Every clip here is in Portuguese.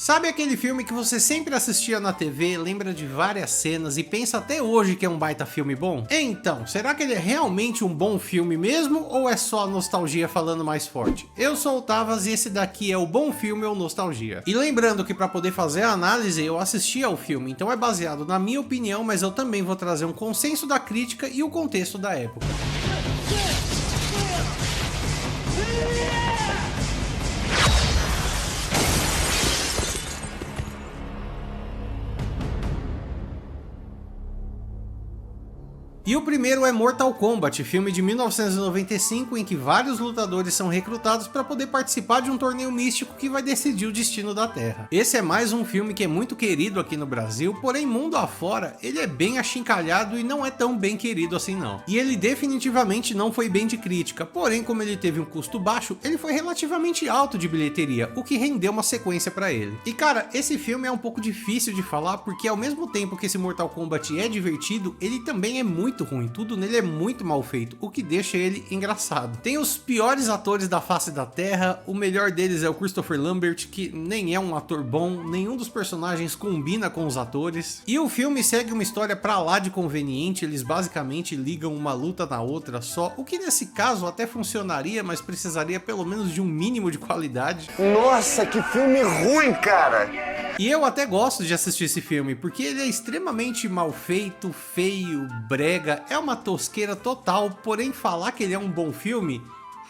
Sabe aquele filme que você sempre assistia na TV, lembra de várias cenas e pensa até hoje que é um baita filme bom? Então, será que ele é realmente um bom filme mesmo ou é só a nostalgia falando mais forte? Eu sou o Tavas e esse daqui é o Bom Filme ou Nostalgia. E lembrando que para poder fazer a análise eu assisti ao filme, então é baseado na minha opinião, mas eu também vou trazer um consenso da crítica e o contexto da época. E o primeiro é Mortal Kombat, filme de 1995 em que vários lutadores são recrutados para poder participar de um torneio místico que vai decidir o destino da Terra. Esse é mais um filme que é muito querido aqui no Brasil, porém mundo afora ele é bem achincalhado e não é tão bem querido assim não. E ele definitivamente não foi bem de crítica, porém como ele teve um custo baixo, ele foi relativamente alto de bilheteria, o que rendeu uma sequência para ele. E cara, esse filme é um pouco difícil de falar porque ao mesmo tempo que esse Mortal Kombat é divertido, ele também é muito ruim, tudo nele é muito mal feito, o que deixa ele engraçado. Tem os piores atores da face da terra, o melhor deles é o Christopher Lambert, que nem é um ator bom, nenhum dos personagens combina com os atores, e o filme segue uma história pra lá de conveniente, eles basicamente ligam uma luta na outra só, o que nesse caso até funcionaria, mas precisaria pelo menos de um mínimo de qualidade. Nossa, que filme ruim, cara! E eu até gosto de assistir esse filme, porque ele é extremamente mal feito, feio, brega, é uma tosqueira total, porém falar que ele é um bom filme,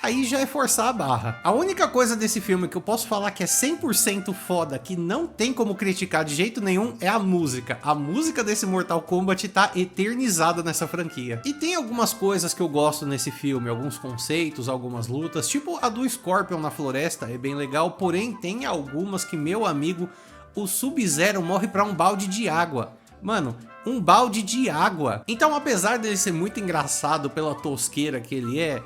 aí já é forçar a barra. A única coisa desse filme que eu posso falar que é 100% foda, que não tem como criticar de jeito nenhum, é a música. A música desse Mortal Kombat tá eternizada nessa franquia. E tem algumas coisas que eu gosto nesse filme, alguns conceitos, algumas lutas, tipo a do Scorpion na floresta, é bem legal, porém tem algumas que, meu amigo, o Sub-Zero morre pra um balde de água. Mano, um balde de água. Então, apesar dele ser muito engraçado pela tosqueira que ele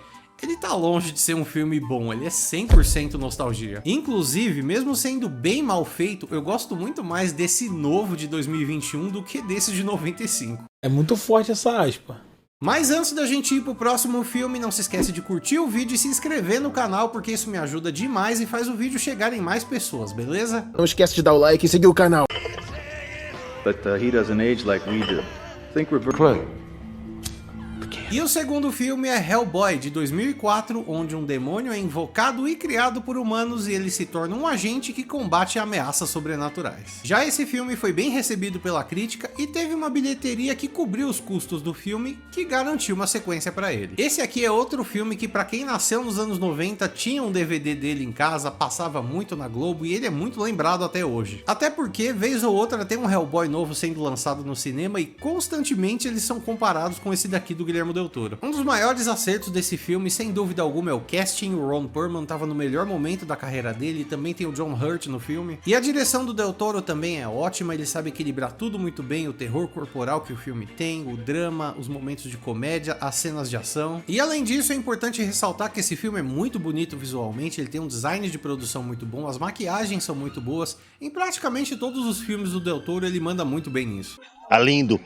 tá longe de ser um filme bom, ele é 100% nostalgia. Inclusive, mesmo sendo bem mal feito, eu gosto muito mais desse novo de 2021 do que desse de 95. É muito forte essa aspa. Mas antes da gente ir pro próximo filme, não se esquece de curtir o vídeo e se inscrever no canal, porque isso me ajuda demais e faz o vídeo chegar em mais pessoas, beleza? Não esquece de dar o like e seguir o canal. But he doesn't age like we do. Think we're E o segundo filme é Hellboy, de 2004, onde um demônio é invocado e criado por humanos e ele se torna um agente que combate ameaças sobrenaturais. Já esse filme foi bem recebido pela crítica e teve uma bilheteria que cobriu os custos do filme, que garantiu uma sequência para ele. Esse aqui é outro filme que, para quem nasceu nos anos 90, tinha um DVD dele em casa, passava muito na Globo e ele é muito lembrado até hoje. Até porque, vez ou outra, tem um Hellboy novo sendo lançado no cinema e constantemente eles são comparados com esse daqui do Guillermo del Toro. Um dos maiores acertos desse filme, sem dúvida alguma, é o casting. O Ron Perlman estava no melhor momento da carreira dele, também tem o John Hurt no filme. E a direção do Del Toro também é ótima, ele sabe equilibrar tudo muito bem, o terror corporal que o filme tem, o drama, os momentos de comédia, as cenas de ação. E além disso, é importante ressaltar que esse filme é muito bonito visualmente, ele tem um design de produção muito bom, as maquiagens são muito boas, em praticamente todos os filmes do Del Toro ele manda muito bem nisso. Tá lindo.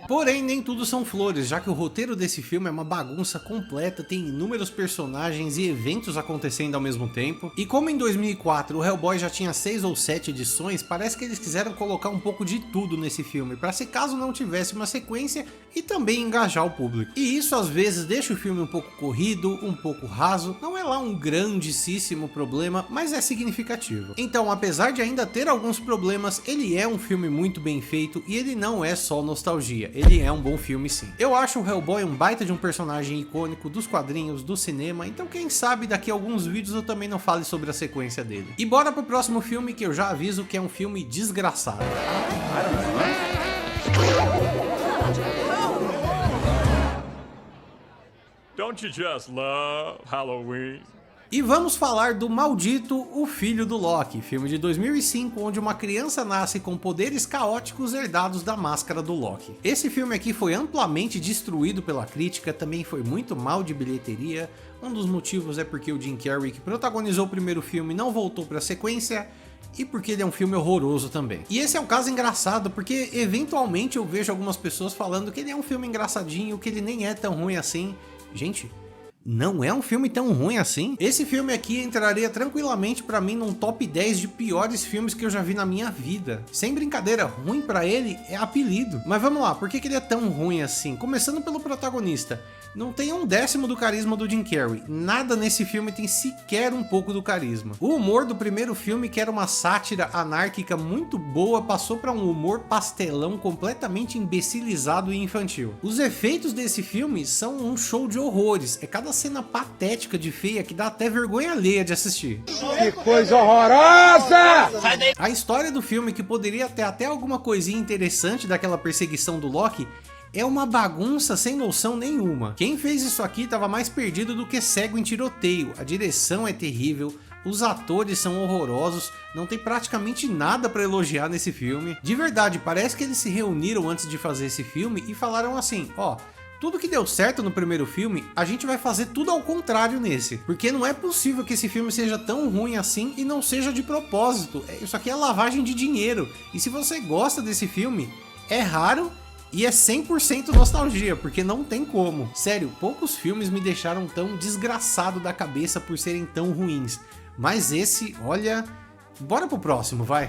Porém, nem tudo são flores, já que o roteiro desse filme é uma bagunça completa, tem inúmeros personagens e eventos acontecendo ao mesmo tempo. E como em 2004 o Hellboy já tinha 6 ou 7 edições, parece que eles quiseram colocar um pouco de tudo nesse filme, para se caso não tivesse uma sequência e também engajar o público. E isso às vezes deixa o filme um pouco corrido, um pouco raso, não é lá um grandíssimo problema, mas é significativo. Então, apesar de ainda ter alguns problemas, ele é um filme muito bem feito e ele não é só nostalgia. Ele é um bom filme sim. Eu acho o Hellboy um baita de um personagem icônico dos quadrinhos, do cinema, então quem sabe daqui a alguns vídeos eu também não fale sobre a sequência dele. E bora pro próximo filme, que eu já aviso que é um filme desgraçado. Don't you just love Halloween? E vamos falar do Maldito, o Filho do Loki, filme de 2005, onde uma criança nasce com poderes caóticos herdados da máscara do Loki. Esse filme aqui foi amplamente destruído pela crítica, também foi muito mal de bilheteria. Um dos motivos é porque o Jim Carrey, que protagonizou o primeiro filme, não voltou para a sequência, e porque ele é um filme horroroso também. E esse é um caso engraçado, porque eventualmente eu vejo algumas pessoas falando que ele é um filme engraçadinho, que ele nem é tão ruim assim. Gente, não é um filme tão ruim assim. Esse filme aqui entraria tranquilamente pra mim num top 10 de piores filmes que eu já vi na minha vida. Sem brincadeira, ruim pra ele é apelido. Mas vamos lá, por que ele é tão ruim assim? Começando pelo protagonista. Não tem 1/10 do carisma do Jim Carrey. Nada nesse filme tem sequer um pouco do carisma. O humor do primeiro filme, que era uma sátira anárquica muito boa, passou para um humor pastelão completamente imbecilizado e infantil. Os efeitos desse filme são um show de horrores. É cada cena patética de feia que dá até vergonha alheia de assistir. Que coisa horrorosa! A história do filme, que poderia ter até alguma coisinha interessante daquela perseguição do Loki, é uma bagunça sem noção nenhuma. Quem fez isso aqui estava mais perdido do que cego em tiroteio. A direção é terrível, os atores são horrorosos, não tem praticamente nada para elogiar nesse filme. De verdade, parece que eles se reuniram antes de fazer esse filme e falaram assim, ó, tudo que deu certo no primeiro filme, a gente vai fazer tudo ao contrário nesse. Porque não é possível que esse filme seja tão ruim assim e não seja de propósito. Isso aqui é lavagem de dinheiro. E se você gosta desse filme, é raro e é 100% nostalgia, porque não tem como. Sério, poucos filmes me deixaram tão desgraçado da cabeça por serem tão ruins. Mas esse, olha... Bora pro próximo, vai.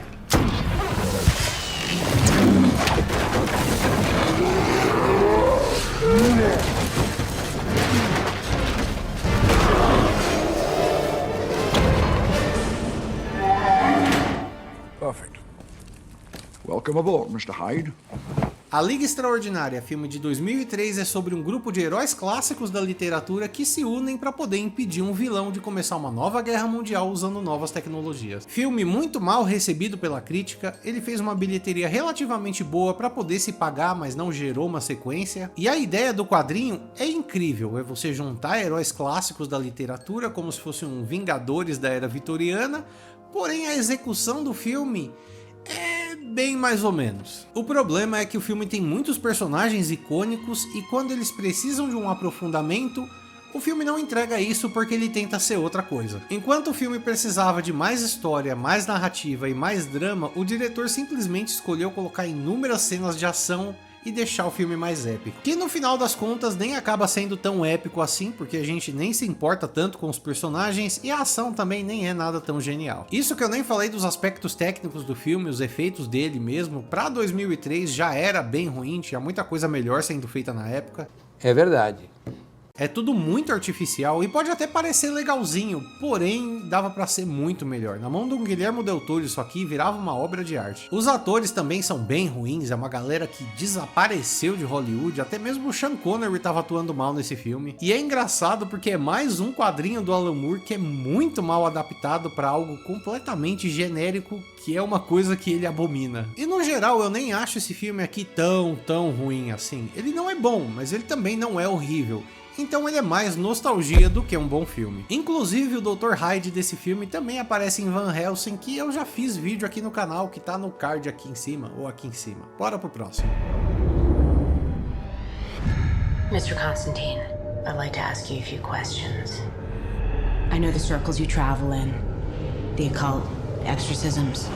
Perfect. Welcome aboard, Mr. Hyde. A Liga Extraordinária, filme de 2003, é sobre um grupo de heróis clássicos da literatura que se unem para poder impedir um vilão de começar uma nova guerra mundial usando novas tecnologias. Filme muito mal recebido pela crítica, ele fez uma bilheteria relativamente boa para poder se pagar, mas não gerou uma sequência. E a ideia do quadrinho é incrível, é você juntar heróis clássicos da literatura como se fosse um Vingadores da era vitoriana, porém a execução do filme é bem mais ou menos. O problema é que o filme tem muitos personagens icônicos e quando eles precisam de um aprofundamento, o filme não entrega isso porque ele tenta ser outra coisa. Enquanto o filme precisava de mais história, mais narrativa e mais drama, o diretor simplesmente escolheu colocar inúmeras cenas de ação e deixar o filme mais épico. Que no final das contas nem acaba sendo tão épico assim, porque a gente nem se importa tanto com os personagens e a ação também nem é nada tão genial. Isso que eu nem falei dos aspectos técnicos do filme, os efeitos dele mesmo, pra 2003 já era bem ruim, tinha muita coisa melhor sendo feita na época. É verdade. É tudo muito artificial e pode até parecer legalzinho, porém dava pra ser muito melhor. Na mão do Guillermo del Toro isso aqui virava uma obra de arte. Os atores também são bem ruins, é uma galera que desapareceu de Hollywood, até mesmo o Sean Connery tava atuando mal nesse filme. E é engraçado porque é mais um quadrinho do Alan Moore que é muito mal adaptado pra algo completamente genérico, que é uma coisa que ele abomina. E no geral eu nem acho esse filme aqui tão ruim assim. Ele não é bom, mas ele também não é horrível. Então ele é mais nostalgia do que um bom filme. Inclusive o Dr. Hyde desse filme também aparece em Van Helsing, que eu já fiz vídeo aqui no canal, que tá no card aqui em cima, ou aqui em cima. Bora pro próximo. Mr. Constantine, I'd like to ask you a few questions. I know the circles you travel in, the occult, exorcisms.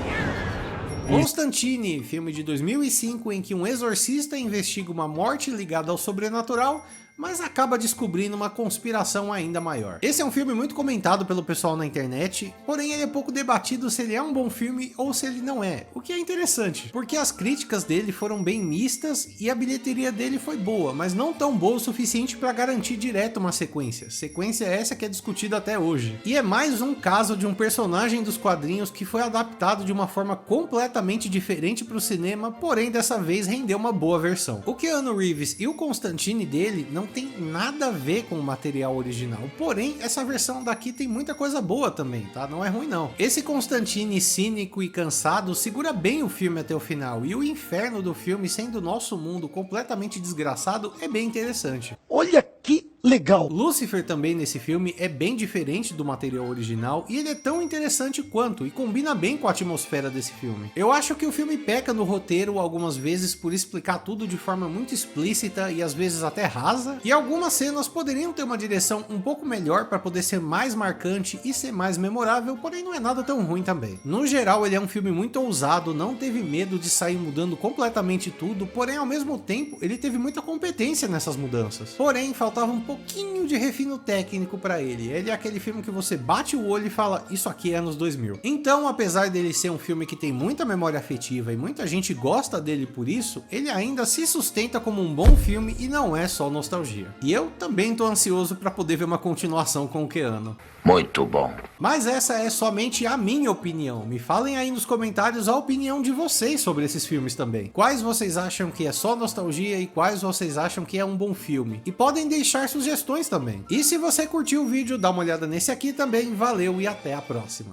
Constantine, filme de 2005 em que um exorcista investiga uma morte ligada ao sobrenatural, mas acaba descobrindo uma conspiração ainda maior. Esse é um filme muito comentado pelo pessoal na internet, porém ele é pouco debatido se ele é um bom filme ou se ele não é, o que é interessante, porque as críticas dele foram bem mistas e a bilheteria dele foi boa, mas não tão boa o suficiente para garantir direto uma sequência. Sequência essa que é discutida até hoje. E é mais um caso de um personagem dos quadrinhos que foi adaptado de uma forma completamente diferente para o cinema, porém dessa vez rendeu uma boa versão. O Keanu Reeves e o Constantine dele não tem nada a ver com o material original, porém essa versão daqui tem muita coisa boa também, tá? Não é ruim não. Esse Constantine cínico e cansado segura bem o filme até o final, e o inferno do filme sendo o nosso mundo completamente desgraçado é bem interessante. Olha que legal! Lucifer também nesse filme é bem diferente do material original e ele é tão interessante quanto e combina bem com a atmosfera desse filme. Eu acho que o filme peca no roteiro algumas vezes por explicar tudo de forma muito explícita e às vezes até rasa, e algumas cenas poderiam ter uma direção um pouco melhor para poder ser mais marcante e ser mais memorável, porém não é nada tão ruim também. No geral ele é um filme muito ousado, não teve medo de sair mudando completamente tudo, porém ao mesmo tempo ele teve muita competência nessas mudanças. Porém faltava um pouquinho de refino técnico pra ele. Ele é aquele filme que você bate o olho e fala, isso aqui é anos 2000. Então, apesar dele ser um filme que tem muita memória afetiva e muita gente gosta dele por isso, ele ainda se sustenta como um bom filme e não é só nostalgia. E eu também tô ansioso pra poder ver uma continuação com o Keanu. Muito bom. Mas essa é somente a minha opinião. Me falem aí nos comentários a opinião de vocês sobre esses filmes também. Quais vocês acham que é só nostalgia e quais vocês acham que é um bom filme? E podem deixar sugestões também. E se você curtiu o vídeo, dá uma olhada nesse aqui também. Valeu e até a próxima.